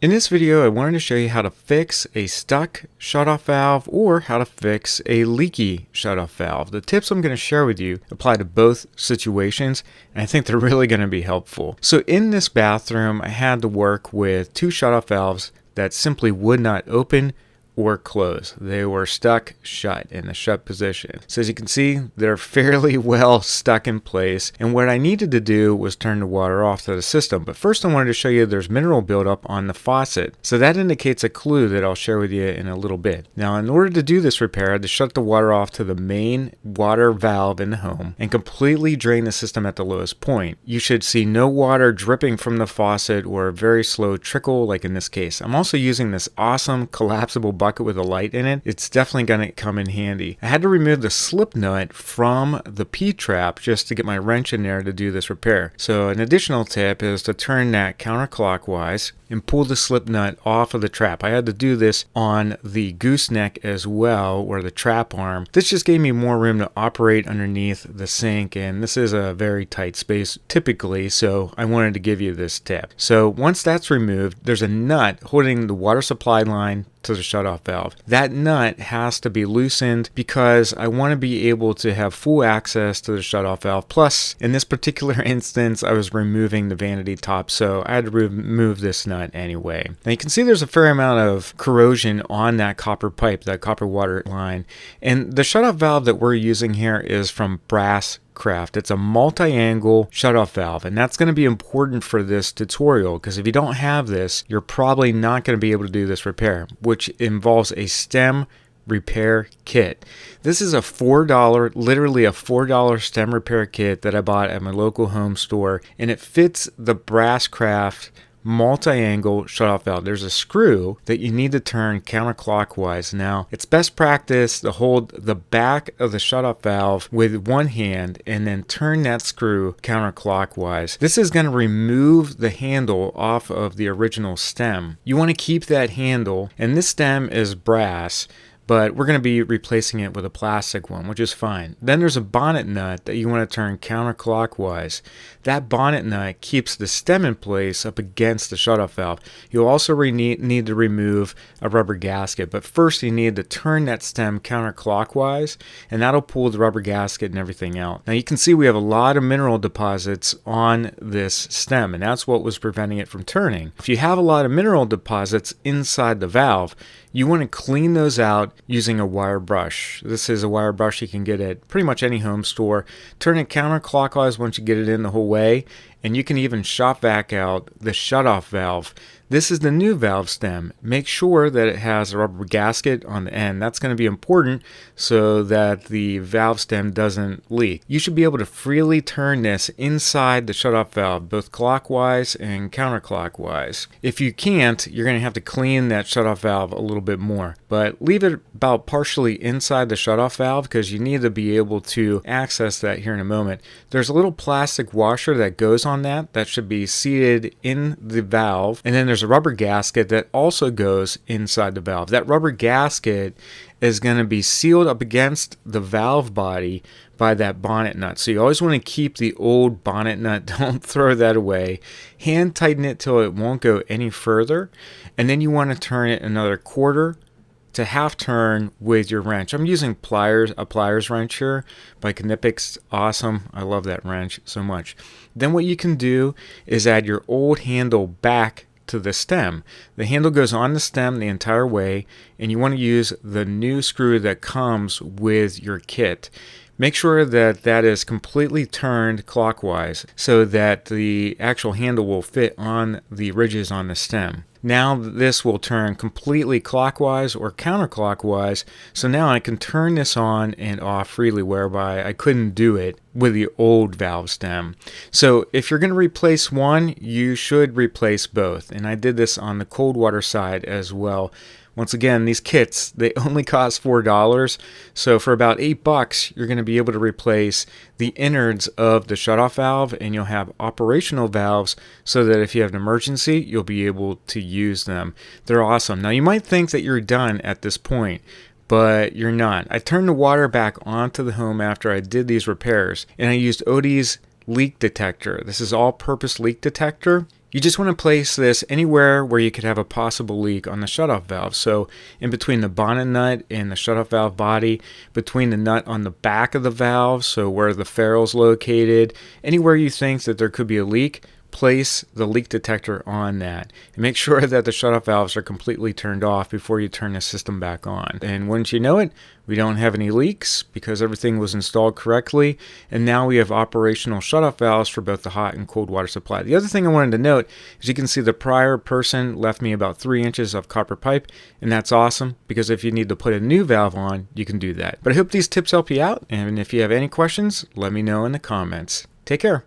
In this video, I wanted to show you how to fix a stuck shutoff valve or how to fix a leaky shutoff valve. The tips I'm going to share with you apply to both situations, and I think they're really going to be helpful. So in this bathroom, I had to work with two shutoff valves that simply would not open or close. They were stuck shut in the shut position. So as you can see, they're fairly well stuck in place. And what I needed to do was turn the water off to the system. But first I wanted to show you there's mineral buildup on the faucet. So that indicates a clue that I'll share with you in a little bit. Now in order to do this repair, I had to shut the water off to the main water valve in the home and completely drain the system at the lowest point. You should see no water dripping from the faucet or a very slow trickle like in this case. I'm also using this awesome collapsible bucket with a light in it. It's definitely going to come in handy. I had to remove the slip nut from the P-trap just to get my wrench in there to do this repair. So an additional tip is to turn that counterclockwise and pull the slip nut off of the trap. I had to do this on the gooseneck as well, or the trap arm. This just gave me more room to operate underneath the sink, and this is a very tight space typically, so I wanted to give you this tip. So once that's removed, there's a nut holding the water supply line to the shutoff valve. That nut has to be loosened because I want to be able to have full access to the shutoff valve. Plus, in this particular instance, I was removing the vanity top, so I had to remove this nut anyway. Now you can see there's a fair amount of corrosion on that copper pipe, that copper water line. And the shutoff valve that we're using here is from Brass Craft. It's a multi-angle shutoff valve, and that's going to be important for this tutorial because if you don't have this, you're probably not going to be able to do this repair, which involves a stem repair kit. This is a $4, literally a $4 stem repair kit that I bought at my local home store, and it fits the Brass Craft multi-angle shutoff valve. There's a screw that you need to turn counterclockwise. Now, it's best practice to hold the back of the shutoff valve with one hand and then turn that screw counterclockwise. This is going to remove the handle off of the original stem. You want to keep that handle, and this stem is brass, but we're going to be replacing it with a plastic one, which is fine. Then there's a bonnet nut that you want to turn counterclockwise. That bonnet nut keeps the stem in place up against the shutoff valve. You'll also need to remove a rubber gasket, but first you need to turn that stem counterclockwise, and that'll pull the rubber gasket and everything out. Now you can see we have a lot of mineral deposits on this stem, and that's what was preventing it from turning. If you have a lot of mineral deposits inside the valve, you want to clean those out using a wire brush. This is a wire brush you can get at pretty much any home store. Turn it counterclockwise once you get it in the whole way, and you can even shop vac out the shutoff valve. This is the new valve stem. Make sure that it has a rubber gasket on the end. That's going to be important so that the valve stem doesn't leak. You should be able to freely turn this inside the shutoff valve, both clockwise and counterclockwise. If you can't, you're going to have to clean that shutoff valve a little bit more. But leave it about partially inside the shutoff valve because you need to be able to access that here in a moment. There's a little plastic washer that goes on that should be seated in the valve, and then there's a rubber gasket that also goes inside the valve. That rubber gasket is going to be sealed up against the valve body by that bonnet nut. So you always want to keep the old bonnet nut. Don't throw that away. Hand tighten it till it won't go any further, and then you want to turn it another quarter to half turn with your wrench. I'm using a pliers wrench here by Knipex. Awesome. I love that wrench so much. Then what you can do is add your old handle back to the stem. The handle goes on the stem the entire way, and you want to use the new screw that comes with your kit. Make sure that that is completely turned clockwise so that the actual handle will fit on the ridges on the stem. Now this will turn completely clockwise or counterclockwise, so now I can turn this on and off freely, whereby I couldn't do it with the old valve stem. So if you're going to replace one, you should replace both, and I did this on the cold water side as well. Once again, these kits, they only cost $4, so for about $8, you're going to be able to replace the innards of the shutoff valve, and you'll have operational valves so that if you have an emergency, you'll be able to use them. They're awesome. Now, you might think that you're done at this point, but you're not. I turned the water back onto the home after I did these repairs, and I used Odie's leak detector. This is all-purpose leak detector. You just want to place this anywhere where you could have a possible leak on the shutoff valve. So in between the bonnet nut and the shutoff valve body, between the nut on the back of the valve, so where the ferrule's located, anywhere you think that there could be a leak, place the leak detector on that. And make sure that the shutoff valves are completely turned off before you turn the system back on. And wouldn't you know it, we don't have any leaks because everything was installed correctly. And now we have operational shutoff valves for both the hot and cold water supply. The other thing I wanted to note is you can see the prior person left me about 3 inches of copper pipe. And that's awesome because if you need to put a new valve on, you can do that. But I hope these tips help you out. And if you have any questions, let me know in the comments. Take care.